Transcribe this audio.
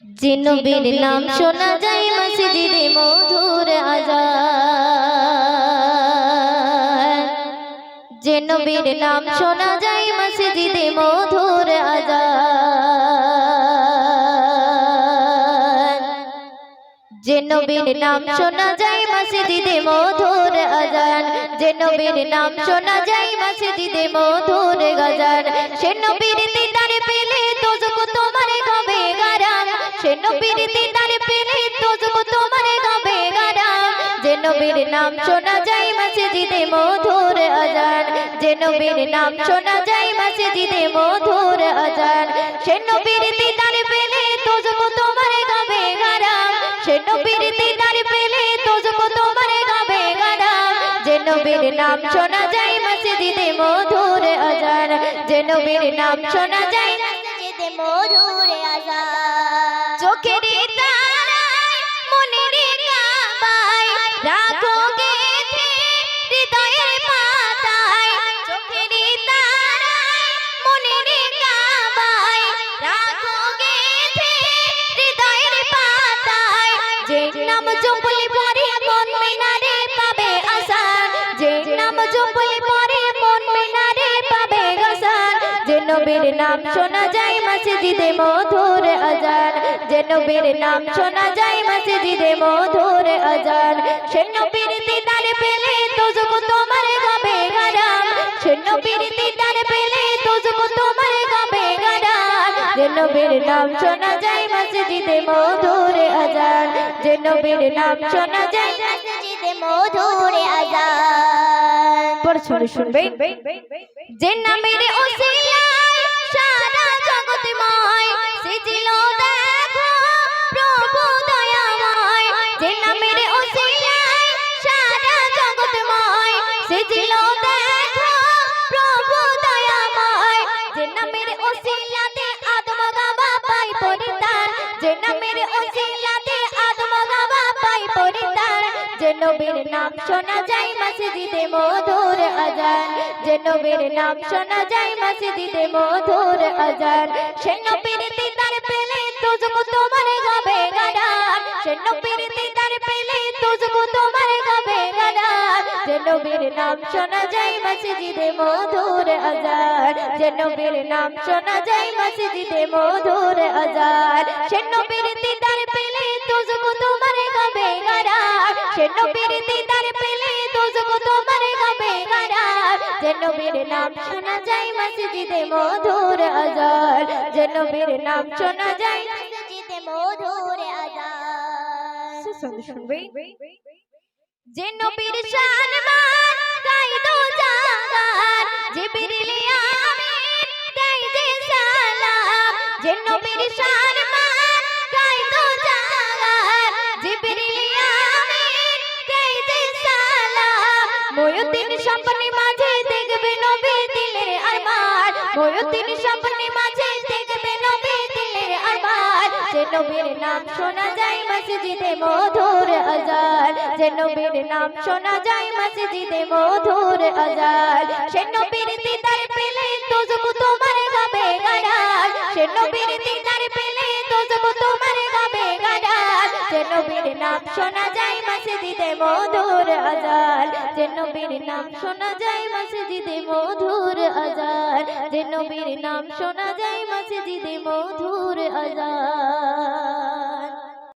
যে নবীর নাম শোনা যায় মসজিদে মধুর আযান, যে নবীর নাম শোনা যায় মসজিদে মধুর আযান, যে নবীর নাম শোনা যায় মসজিদে মধুর আযান, যে নবীর নাম শোনা যায় মসজিদে মধুর আযান। সে নবীর দিদার পেলে দোজখ তোমার হবে গারাম, সে নবীর দিদার পেলে দোজখ তোমার হবে গারাম। যে নবীর নাম শোনা যায় মসজিদে মধুর আযান, যে নবীর নাম শোনা যায় মসজিদে মধুর আযান। সে নবীর দিদার পেলে দোজখ তোমার হবে গারাম, সে নবীর দিদার পেলে দোজখ তোমার হবে গারাম। যে নবীর নাম শোনা যায় মসজিদে মধুর আযান, যে নবীর নাম শোনা যায় মসজিদে মধুর আযান। চোখের তারায় মনের কাবায় রাখো গেঁথে হৃদয়ের পাতায়, চোখের তারায় মনের কাবায় রাখো গেঁথে হৃদয়ের পাতায়। যে নাম জপলে পরে মন মিনারে পাবে আসান, যে নাম জপলে পরে মন মিনারে পাবে আসান। যে নবীর নাম শোনা যায় মসজিদে মধুর আযান, যে নবীর নাম শোনা যায় মসজিদে মধুর আযান। সে নবীর দিদার পেলে দোজখ তোমার হবে গারাম, সে নবীর দিদার পেলে দোজখ তোমার হবে গারাম। যে নবীর নাম শোনা যায় মসজিদে মধুর আযান, যে নবীর নাম শোনা যায় মসজিদে মধুর আযান। পড়ে শুনবে। যে নামের ওসিলায় সারা জগৎময় সেজিল দেখো প্রভু দয়াময়, যে নামের ওসিলায় সারা জগৎময় সেজিল দেখো প্রভু দয়াময়। যে নামের ওসিলাতে আদম গাবা পাই পরিত্রাণ, যে নামের ওসিলাতে আদম গাবা পাই পরিত্রাণ। যে নবীর নাম শোনা যায় মসজিদে মধুর আযান, যে নবীর নাম শোনা যায় মসজিদে মধুর আযান। সে নবীর দিদার পেলে দোজখ তোমার হবে গারাম, সে নবীর দিদার পেলে দোজখ তোমার হবে গারাম। যে নবীর নাম শোনা যায় মসজিদে মধুর আযান, যে নবীর নাম শোনা যায় মসজিদে মধুর আযান। সে নবীর দিদার পেলে দোজখ তোমার হবে গারাম, সে নবীর দিদার পেলে দোজখ তোমার হবে গারাম। যে নবীর নাম শোনা যায় মসজিদে মধুর আযান, যে নবীর নাম শোনা যায় মসজিদে মধুর আযান। শুনবে। যে নবীর শান মান গায় দো জাহান, জিবরিল আমিন দেয় যে সালাম। যে নবীর শান মান গায় দো জাহান, জিবরিল আমিন দেয় যে সালাম। মুয়্যিদিন স্বপ্নে মাঝে দেখবে নবী দিলের আরমান, মুয়্যিদিন স্বপ্নে মাঝে দেখবে নবী দিলের আরমান। যে নবীর নাম শোনা যায় মসজিদে মধুর আযান, যে নবীর নাম শোনা যায় মসজিদে মধুর আযান। সে নবীর দিদার পেলে দোজখ তোমার হবে গারাম, সে নবীর দিদার পেলে দোজখ তোমার হবে গারাম। যে নবীর নাম শোনা যায় মসজিদে মধুর আযান, যে নবীর নাম শোনা যায় মসজিদে মধুর আযান, যে নবীর নাম শোনা যায় মসজিদে মধুর আযান।